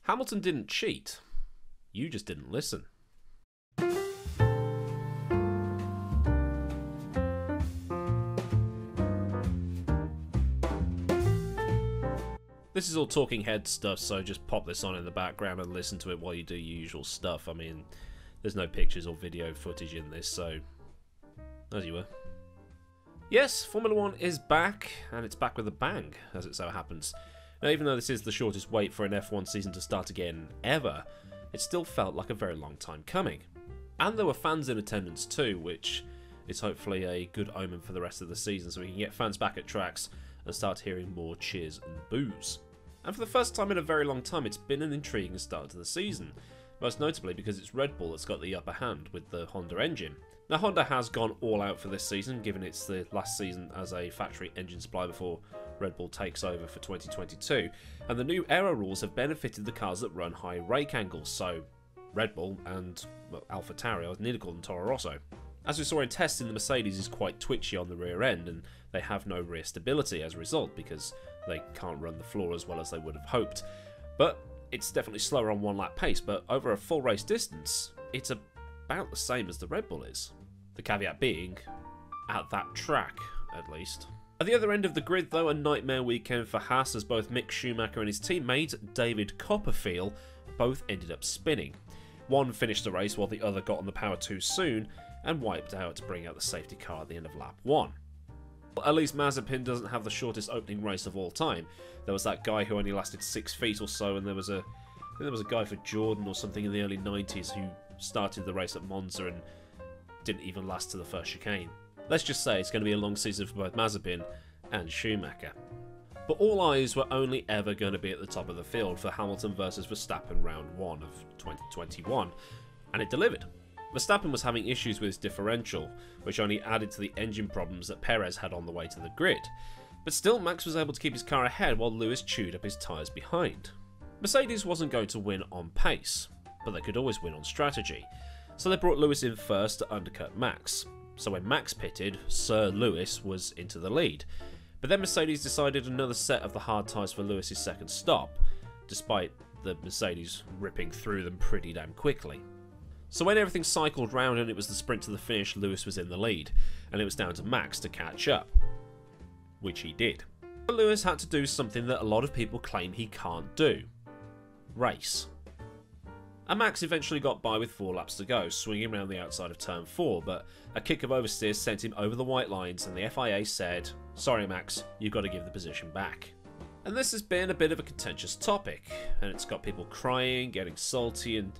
Hamilton didn't cheat. You just didn't listen. This is all talking head stuff, so just pop this on in the background and listen to it while you do your usual stuff. I mean, there's no pictures or video footage in this, so as you were. Yes, Formula 1 is back, and it's back with a bang, as it so happens. Now, even though this is the shortest wait for an F1 season to start again ever, it still felt like a very long time coming. And there were fans in attendance too, which is hopefully a good omen for the rest of the season, so we can get fans back at tracks and start hearing more cheers and boos. And for the first time in a very long time, it's been an intriguing start to the season, most notably because it's Red Bull that's got the upper hand with the Honda engine. Now, Honda has gone all out for this season, given it's the last season as a factory engine supplier before Red Bull takes over for 2022, and the new aero rules have benefited the cars that run high rake angles, so Red Bull and AlphaTauri, I was nearly called them Toro Rosso. As we saw in testing, the Mercedes is quite twitchy on the rear end, and they have no rear stability as a result because they can't run the floor as well as they would have hoped. But it's definitely slower on one lap pace, but over a full race distance, it's about the same as the Red Bull is. The caveat being, at that track, at least. At the other end of the grid, though, a nightmare weekend for Haas, as both Mick Schumacher and his teammate, David Copperfield, both ended up spinning. One finished the race while the other got on the power too soon, and wiped out to bring out the safety car at the end of lap 1. At least Mazepin doesn't have the shortest opening race of all time. There was that guy who only lasted 6 feet or so, and I think there was a guy for Jordan or something in the early 90s who started the race at Monza and didn't even last to the first chicane. Let's just say it's going to be a long season for both Mazepin and Schumacher. But all eyes were only ever going to be at the top of the field for Hamilton versus Verstappen round 1 of 2021, and it delivered. Verstappen was having issues with his differential, which only added to the engine problems that Perez had on the way to the grid. But still, Max was able to keep his car ahead while Lewis chewed up his tyres behind. Mercedes wasn't going to win on pace, but they could always win on strategy. So they brought Lewis in first to undercut Max. So when Max pitted, Sir Lewis was into the lead. But then Mercedes decided another set of the hard tyres for Lewis's second stop, despite the Mercedes ripping through them pretty damn quickly. So when everything cycled round and it was the sprint to the finish, Lewis was in the lead, and it was down to Max to catch up. Which he did. But Lewis had to do something that a lot of people claim he can't do. Race. And Max eventually got by with 4 laps to go, swinging around the outside of turn 4, but a kick of oversteer sent him over the white lines and the FIA said, "Sorry Max, you've got to give the position back." And this has been a bit of a contentious topic, and it's got people crying, getting salty, and,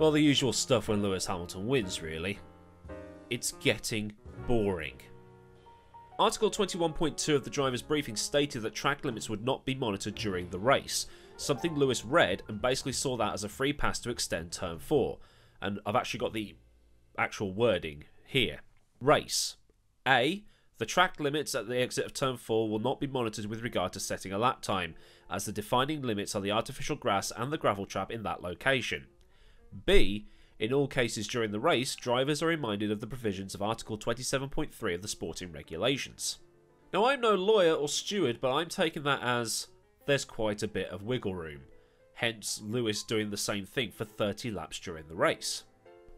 well, the usual stuff when Lewis Hamilton wins, really. It's getting boring. Article 21.2 of the driver's briefing stated that track limits would not be monitored during the race, something Lewis read and basically saw that as a free pass to extend turn 4. And I've actually got the actual wording here. Race. A. The track limits at the exit of turn 4 will not be monitored with regard to setting a lap time, as the defining limits are the artificial grass and the gravel trap in that location. B. In all cases during the race, drivers are reminded of the provisions of Article 27.3 of the sporting regulations. Now, I'm no lawyer or steward, but I'm taking that as there's quite a bit of wiggle room, hence Lewis doing the same thing for 30 laps during the race.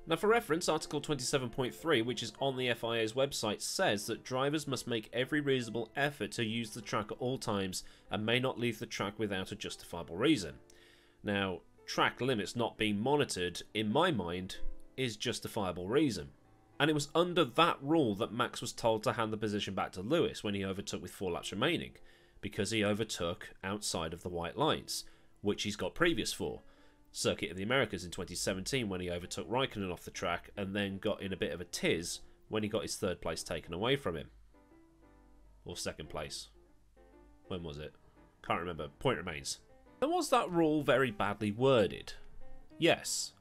Now, for reference, Article 27.3, which is on the FIA's website, says that drivers must make every reasonable effort to use the track at all times and may not leave the track without a justifiable reason. Now, track limits not being monitored, in my mind, is justifiable reason. And it was under that rule that Max was told to hand the position back to Lewis when he overtook with 4 laps remaining, because he overtook outside of the white lines, which he's got previous for. Circuit of the Americas in 2017 when he overtook Raikkonen off the track and then got in a bit of a tiz when he got his 3rd place taken away from him. Or 2nd place. When was it? Can't remember. Point remains. And was that rule very badly worded? Yes,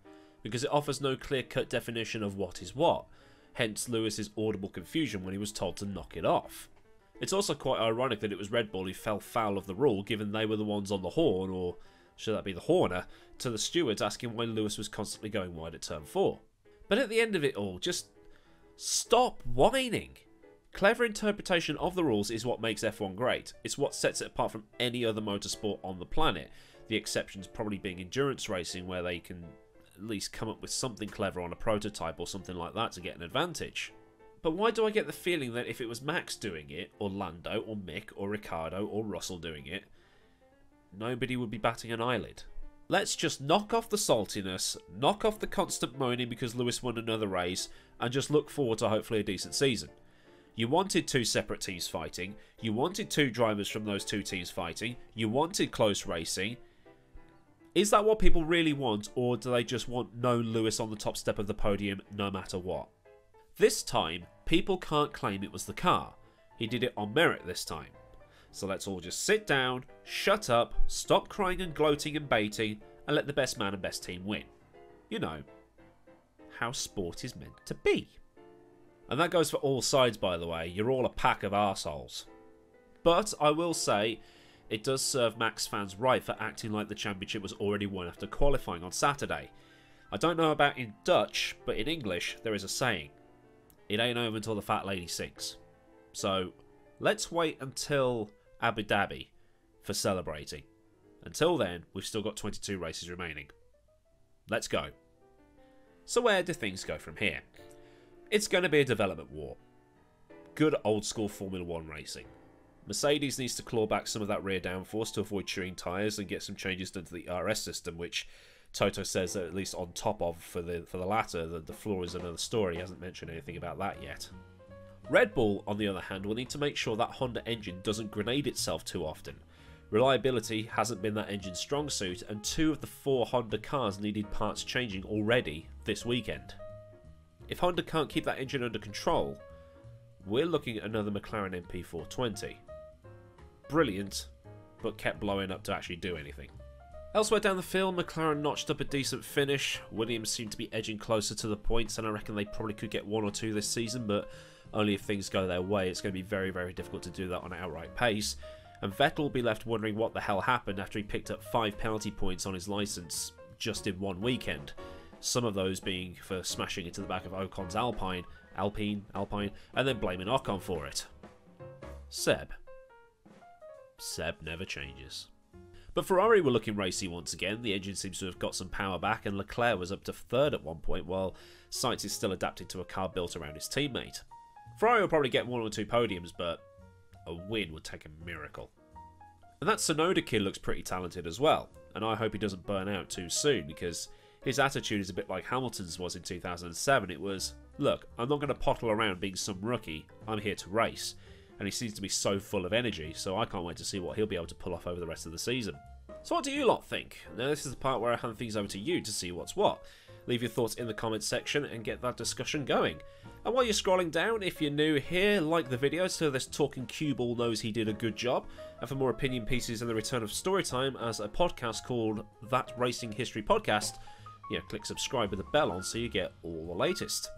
because it offers no clear-cut definition of what is what, hence Lewis's audible confusion when he was told to knock it off. It's also quite ironic that it was Red Bull who fell foul of the rule, given they were the ones on the horn, or should that be the horner, to the stewards asking why Lewis was constantly going wide at turn 4. But at the end of it all, just stop whining. Clever interpretation of the rules is what makes F1 great. It's what sets it apart from any other motorsport on the planet. The exceptions probably being endurance racing, where they can at least come up with something clever on a prototype or something like that to get an advantage. But why do I get the feeling that if it was Max doing it, or Lando, or Mick, or Ricciardo, or Russell doing it, nobody would be batting an eyelid? Let's just knock off the saltiness, knock off the constant moaning because Lewis won another race, and just look forward to hopefully a decent season. You wanted 2 separate teams fighting, you wanted 2 drivers from those 2 teams fighting, you wanted close racing. Is that what people really want, or do they just want no Lewis on the top step of the podium no matter what? This time, people can't claim it was the car. He did it on merit this time. So let's all just sit down, shut up, stop crying and gloating and baiting, and let the best man and best team win. You know, how sport is meant to be. And that goes for all sides, by the way. You're all a pack of arseholes. But I will say, it does serve Max fans right for acting like the championship was already won after qualifying on Saturday. I don't know about in Dutch, but in English there is a saying. It ain't over until the fat lady sings. So let's wait until Abu Dhabi for celebrating. Until then, we've still got 22 races remaining. Let's go. So where do things go from here? It's going to be a development war. Good old school Formula 1 racing. Mercedes needs to claw back some of that rear downforce to avoid chewing tyres and get some changes done to the RS system, which Toto says that at least on top of for the latter, the floor is another story. He hasn't mentioned anything about that yet. Red Bull, on the other hand, will need to make sure that Honda engine doesn't grenade itself too often. Reliability hasn't been that engine's strong suit, and 2 of the 4 Honda cars needed parts changing already this weekend. If Honda can't keep that engine under control, we're looking at another McLaren MP420. Brilliant, but kept blowing up to actually do anything. Elsewhere down the field, McLaren notched up a decent finish. Williams seemed to be edging closer to the points, and I reckon they probably could get 1 or 2 this season, but only if things go their way. It's going to be very, very difficult to do that on an outright pace. And Vettel will be left wondering what the hell happened after he picked up 5 penalty points on his licence just in one weekend. Some of those being for smashing into the back of Ocon's Alpine, and then blaming Ocon for it. Seb never changes. But Ferrari were looking racy once again. The engine seems to have got some power back, and Leclerc was up to 3rd at one point, while Sainz is still adapted to a car built around his teammate. Ferrari will probably get 1 or 2 podiums, but a win would take a miracle. And that Tsunoda kid looks pretty talented as well, and I hope he doesn't burn out too soon, because his attitude is a bit like Hamilton's was in 2007. It was, look, I'm not going to pottle around being some rookie, I'm here to race. And he seems to be so full of energy, so I can't wait to see what he'll be able to pull off over the rest of the season. So what do you lot think? Now this is the part where I hand things over to you to see what's what. Leave your thoughts in the comments section and get that discussion going. And while you're scrolling down, if you're new here, like the video so this talking cue ball knows he did a good job. And for more opinion pieces and the return of Storytime as a podcast called That Racing History Podcast, click subscribe with the bell on so you get all the latest.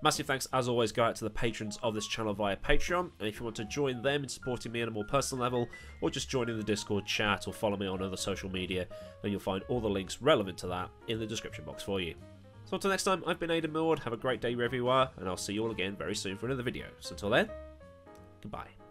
Massive thanks, as always, go out to the patrons of this channel via Patreon, and if you want to join them in supporting me on a more personal level, or just join in the Discord chat or follow me on other social media, then you'll find all the links relevant to that in the description box for you. So until next time, I've been Millward, have a great day wherever you are, and I'll see you all again very soon for another video. So until then, goodbye.